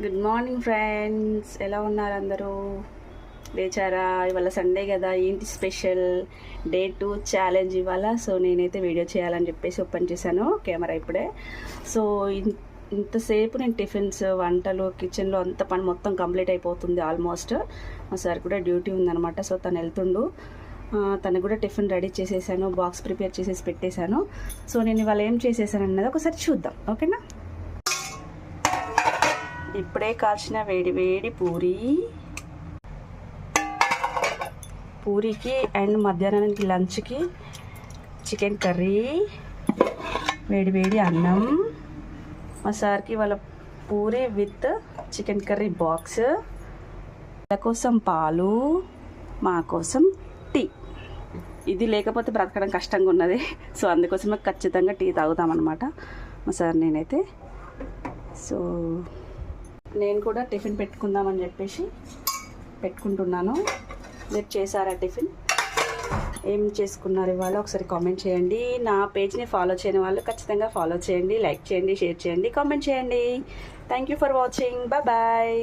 Good morning friends, ఎలా ఉన్నారు అందరూ? లేచారా? ఇవాళ సండే కదా, ఏంటి స్పెషల్? డే 2 ఛాలెంజ్ ఇవాళ. సో నేనైతే వీడియో చేయాలని చెప్పేసి ఓపెన్ చేశాను కెమెరా ఇప్పుడే. సో ఇంతసేపు నేను టిఫిన్స్, వంటలు, కిచెన్లో అంత పని మొత్తం కంప్లీట్ అయిపోతుంది ఆల్మోస్ట్. మా సార్ కూడా డ్యూటీ ఉందనమాట, సో తను వెళ్తుండు. తను కూడా టిఫిన్ రెడీ చేసేసాను, బాక్స్ ప్రిపేర్ చేసేసి పెట్టేశాను. సో నేను ఇవాళ ఏం చేసేసాను అన్నది ఒకసారి చూద్దాం, ఓకేనా? ఇప్పుడే కాల్చిన వేడి వేడి పూరికి అండ్ మధ్యాహ్నానికి లంచ్కి చికెన్ కర్రీ, వేడి వేడి అన్నం. మా సార్కి వాళ్ళ puri with chicken curry box, వాళ్ళ కోసం పాలు, మా కోసం టీ. ఇది లేకపోతే బ్రతకడం కష్టంగా ఉన్నది. సో అందుకోసమే ఖచ్చితంగా టీ తాగుతామన్నమాట మా సార్ నేనైతే. సో నేను కూడా టిఫిన్ పెట్టుకుందామని చెప్పేసి పెట్టుకుంటున్నాను. మీరు చేశారా టిఫిన్? ఏం చేసుకున్నారు ఇవాళ? ఒకసారి కామెంట్ చేయండి. నా పేజ్ని ఫాలో చేయని వాళ్ళు ఖచ్చితంగా ఫాలో చేయండి, లైక్ చేయండి, షేర్ చేయండి, కామెంట్ చేయండి. Thank you for watching. Bye.